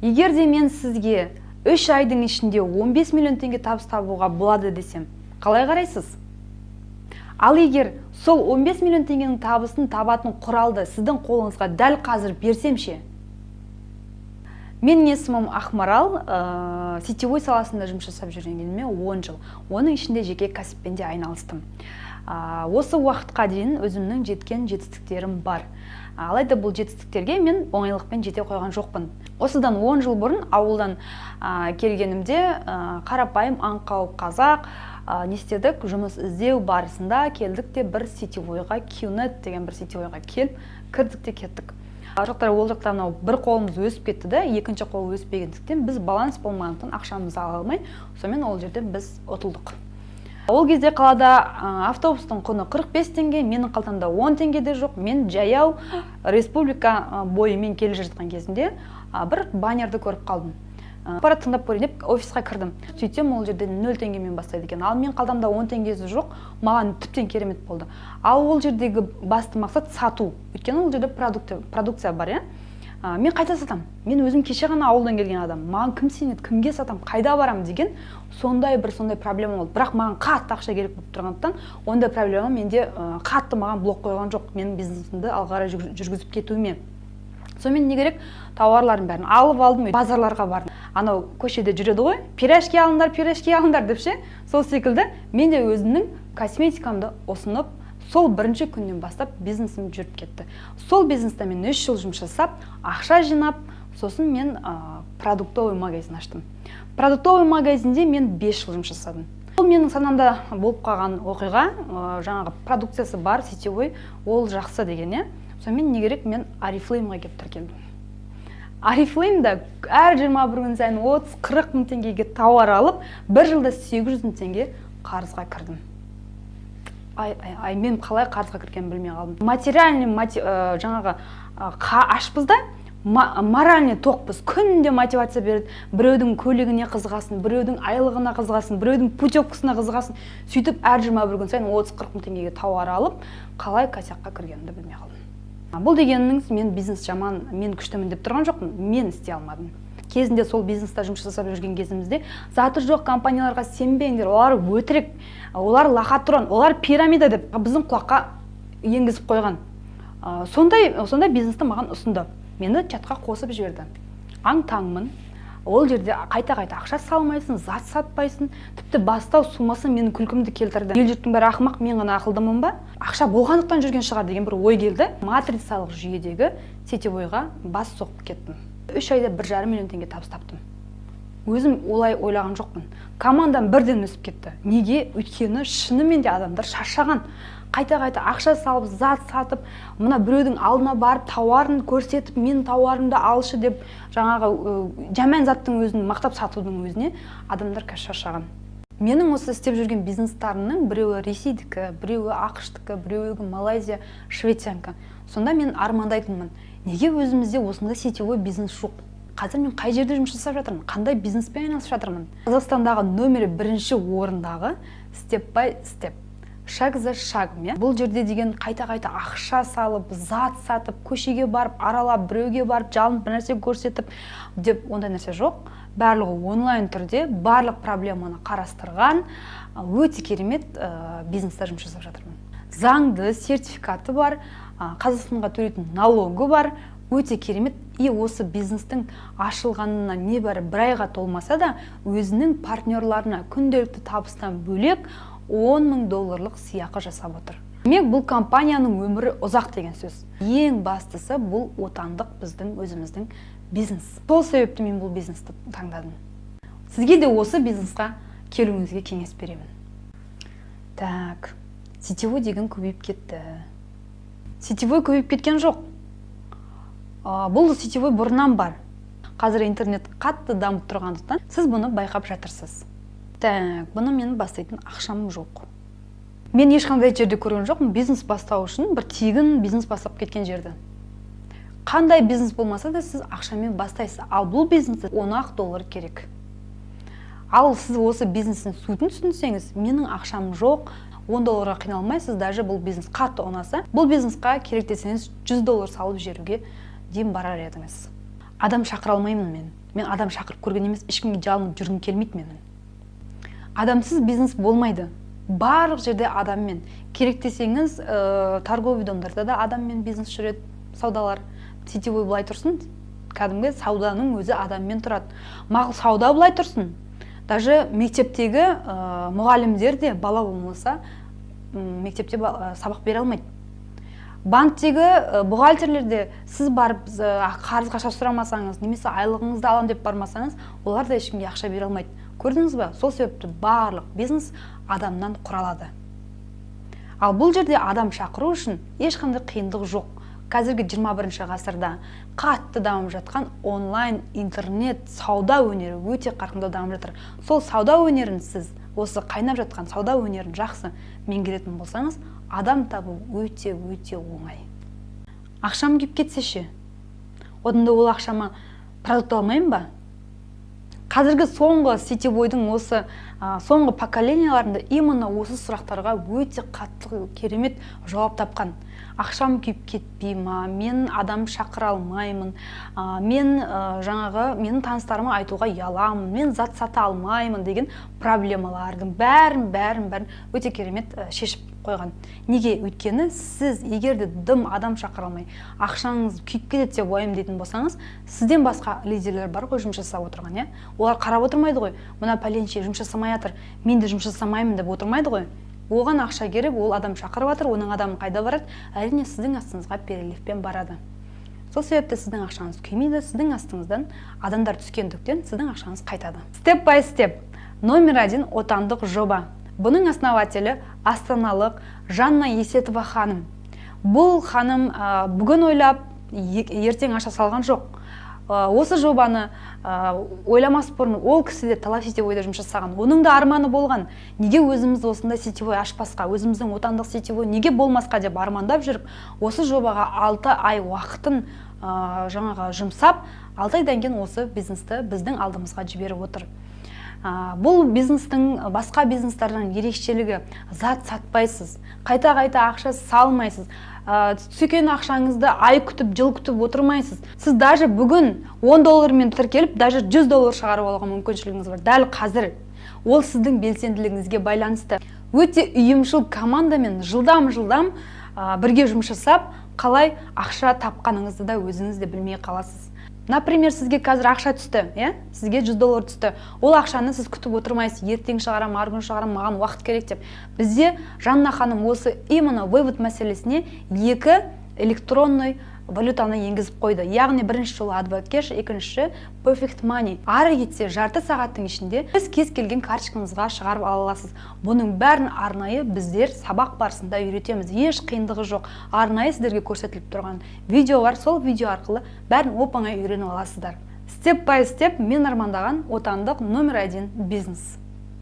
Егер де мен сізге 3 айдың ішінде 15 миллион теңге табыс табуға болады десем, қалай қарайсыз? Ал егер сол 15 миллион теңгенің табысын табатын құралды сіздің қолыңызға дәл қазір берсем ше? Менің есімім Ақмарал, сетевой саласында жұмыс жасап жүргеніме 10 жыл. Оның ішінде жеке кәсіппен де айналыстым. Осы уақытқа дейін өзімнің жеткен жетістіктерім бар. Алайда бұл жетістіктерге мен оңайлықпен жете қойған жоқпын. Осыдан 10 жыл бұрын ауылдан келгенімде қарапайым аңқау қазақ не істедік? Жұмыс іздеу барысында келдік те бір сетевойға, Qnet деген бір сетевойға келіп, кірдік те кеттік. Жоқтар ол жақта бір қолымыз өсіп кетті де, екінші қол өспегендіктен біз баланс болмағандықтан ақшамызды ала алмай, сонымен ол жерде біз ұтылдық. Ол кезде қалада автобустың құны 45 теңге, менің қалтамда 10 теңге де жоқ. Мен жаяу республика бойымен келе жатқан кезінде бір баннерді көріп қалдым. Ақпарат тыңдап көрейін деп офисқа кірдім. Сөйтсем ол жерде 0 теңгемен бастайды екен. Ал мен қалтамда 10 теңгесі жоқ, маған тіптен керемет болды. Ал ол жердегі басты мақсат сату. Өйткені ол жерде продукция бар, иә? Мен қайда сатам? Мен өзім кеше ғана ауылдан келген адам. Маған кім сенеді, кімге сатам, қайда барам деген сондай проблема болды. Бірақ маған қатты ақша керек болып тұрғандықтан, ондай проблема менде қатты маған блок қойған жоқ. Менің бизнесімді алға қарай жүргізіп кетуіме. Сонымен не керек? Тауарлардың бәрін алып алдым, базарларға бардым. Анау көшеде жүреді ғой, пирожки алыңдар деп ше. Сол секілді мен де өзімнің косметикамды ұсынып, сол бірінші күннен бастап бизнесім жүріп кетті. Сол бизнесте мен 3 жыл жұмыс жасап, ақша жинап, сосын мен продуктовый магазин аштым. Продуктовый магазинде мен 5 жыл жұмыс жасадым. Ол менің санамда болып қалған оқиға, жаңағы продукциясы бар, сетевой, ол жақсы деген, е. Сонымен не керек, мен Oriflame-ға келіп тіркелдім. Oriflame-да әр 21 күн сайын 30-40 мың теңгеге тауар алып, бір жылда 800 мың теңге қарызға кірдім. Мен қалай қарызға кіргенін білмей қалдым. Материальный жаңағы ашпыз да, моральный тоқпыз. Күнде мотивация береді. Біреудің көлігіне қызығасын, біреудің айлығына қызығасын, біреудің путевкасына қызығасын. Сөйтіп әр 21 күн сайын 30-40 мың теңгеге тауар алып, қалай косякқа кіргенімді білмей қалдым. Бұл дегеніңіз, мен бизнес жаман, мен күштімін деп тұрған жоқпын, мен істей алмадым. Кезінде сол бизнеста жұмыс жасап жүрген кезімізде заты жоқ компанияларға сенбеңдер, олар өтірік, олар лохотрон, олар пирамида деп біздің құлаққа енгізіп қойған. Сондай бизнесті маған ұсынды. Мені чатқа қосып жіберді. Аң-таңмын. Ол жерде қайта-қайта ақша салмайсың, зат сатпайсың, тіпті бастау сумасы менің күлкімді келтірді. Ел жұрттың бәрі ақымақ, мен ғана ақылдымын ба? Ақша болғандықтан жүрген шығар деген бір ой келді. Матрицалық жүйедегі сетевойға бас соғып кеттім. 3 айда 1,5 миллион теңге табыс таптым. Өзім олай ойлаған жоқпын. Командам бірден өсіп кетті. Неге? Өйткені шынымен де адамдар шаршаған. Қайта-қайта ақша салып, зат сатып, мына біреудің алдына барып, тауарын көрсетіп, мен тауарымды алшы деп, жаңағы жаман заттың өзін мақтап сатудың өзіне адамдар шаршаған. Менің осы істеп жүрген бизнестарымның біреуі Ресейдікі, біреуі ақш-тікі, біреуі Малайзия, Швециянікі. Сонда мен армандайтынмын. Неге өзімізде осындай сетевой бизнес жоқ? Қазір мен қай жерде жұмыс жасап жатырмын? Қандай бизнеспен айналысып жатырмын? Қазақстандағы номері 1-ші орындағы степ бай степ. Шаг за шагом, иә? Бұл жерде деген қайта-қайта ақша салып, зат сатып, көшеге барып, аралап, біреуге барып, жалын бір нәрсе көрсетіп деп ондай нәрсе жоқ. Барлығы онлайн түрде, барлық проблеманы қарастырған, өте керемет бизнеста жұмыс жасап жатырмын. Заңды сертификаты бар, Қазақстанға төлейтін налогы бар, өте керемет. И осы бизнестің ашылғанына небәрі 1 айға толмаса да, өзінің партнерларына күнделікті табыстан бөлек $10,000 сыйақы жасап отыр. Демек, бұл компанияның өмірі ұзақ деген сөз. Ең бастысы бұл отандық біздің өзіміздің бизнес. Сол себепті мен бұл бизнесті таңдадым. Сізге де осы бизнесқа келуіңізге кеңес беремін. Так, сетевой деген көбейіп кетті. Сетевой көбейіп кеткен жоқ. Бұл сетевой бұрыннан бар. Қазір интернет қатты дамып тұрғандықтан сіз бұны байқап жатырсыз. Так, бұны менің бастайтын ақшам жоқ. Мен ешқандай жерде көрген жоқпын бизнес бастау үшін бір тегін бизнес бастап кеткен жерді. Қандай бизнес болмаса да сіз ақшамен бастайсыз. Ал бұл бизнесте $10 керек. Ал сіз осы бизнестің сутын түсінсеңіз, менің ақшам жоқ, $10 қиналмайсыз, даже бұл бизнес қатты ұнаса, бұл бизнесқа керек десеңіз $100 салып жіберуге дейін барар едіңіз. Адам шақыра алмаймын мен. мен адам шақырып көрген емес, ешкімге жалынып жүргім келмейді менің. Адамсыз бизнес болмайды. Барлық жерде адаммен. Керек десеңіз, торговый домдарда да адаммен бизнес жүреді, саудалар. Сетевой былай тұрсын, кәдімгі сауданың өзі адаммен тұрады. Мақұл сауда былай тұрсын. Даже мектептегі мұғалімдер де бала болмаса, мектепте сабақ бере алмайды. Банктегі бухгалтерлерде сіз барып қарыз ақша сұрамасаңыз, немесе айлығыңызды алам деп бармасаңыз, олар да ешкімге ақша бере алмайды. Көрдіңіз бе? Сол себепті барлық бизнес адамнан құралады. Ал бұл жерде адам шақыру үшін ешқандай қиындық жоқ. Қазіргі 21 ғасырда қатты дамып жатқан онлайн, интернет, сауда өнері өте қарқынды дамып жатыр. Сол сауда өнерін сіз, осы қайнап жатқан сауда өнерін жақсы меңгеретін болсаңыз, адам табу өте оңай. Ақшам кеп кетсе ше, одан да ол ақшама продукт алмаймын ба? Қазіргі соңғы сетевойдың осы соңғы поколенияларында именно осы сұрақтарға өте қатты керемет жауап тапқан. Ақшам күйіп кетпей ма, мен адам шақыра алмаймын, менің таныстарыма айтуға ұяламын, мен зат сата алмаймын деген проблемалардың бәрін өте керемет шешіп қойған. Неге? Өйткені сіз егерде дым адам шақыра алмай, ақшаңыз күйіп кетеді деп уайымдайтын болсаңыз, сізден басқа лидерлер бар ғой жұмыс жасап отырған, иә? Олар қарап отырмайды ғой, мына пәленше жұмыс жасамай жатыр, мен де жұмыс жасамаймын деп отырмайды ғой. Оған ақша керек, ол адам шақырып жатыр, оның адамы қайда барады? Әрине сіздің астыңызға перелевпен барады. Сол себепті сіздің ақшаңыз күймейді, сіздің астыңыздан адамдар түскендіктен сіздің ақшаңыз қайтады. Степ бай степ. Номер 1 отандық жоба. Бұның основателі астаналық Жанна Есетова ханым. Бұл ханым бүгін ойлап, ертең аша салған жоқ. Осы жобаны ойламас бұрын ол кісі де талап сетевойда жұмыс жасаған. Оның да арманы болған. Неге өзіміз осында сетевой ашпасқа, өзіміздің отандық сетевой неге болмасқа деп армандап жүріп, осы жобаға 6 ай уақытын жұмсап, 6 айдан кейін осы бизнесті біздің алдымызға жіберіп отыр. Бұл бизнестің басқа бизнестердің ерекшелігі, зат сатпайсыз, қайта-қайта ақша салмайсыз, түскен ақшаңызды ай күтіп, жыл күтіп отырмайсыз. Сіз даже бүгін $10 тіркеліп, даже $100 шығарып алуға мүмкіншілігіңіз бар. Дәл қазір ол сіздің белсенділігіңізге байланысты. Өте ұйымшыл командамен жылдам бірге жұмыс жасап, қалай ақша тапқаныңызды да өзіңіз де білмей қаласыз. Например, сізге қазір ақша түсті, сізге $100 түсті. Ол ақшаны сіз күтіп отырмайсыз, ертең шығарам, арғын шығарам, маған уақыт керек деп. Бізде Жанна ханым осы именно вывод мәселесіне 2 электронный валютаны енгізіп қойды. Яғни бірінші жолы AdvoCash, екінші Perfect Money. Ары кетсе жарты сағаттың ішінде сіз кез келген карточкаңызға шығарып ала аласыз. Бұның бәрін арнайы біздер сабақ барысында үйретеміз. Еш қиындығы жоқ. Арнайы сіздерге көрсетіліп тұрған видео бар. Сол видео арқылы бәрін оп-оңай үйреніп аласыздар. Степ бай степ мен армандаған отандық номер 1 бизнес.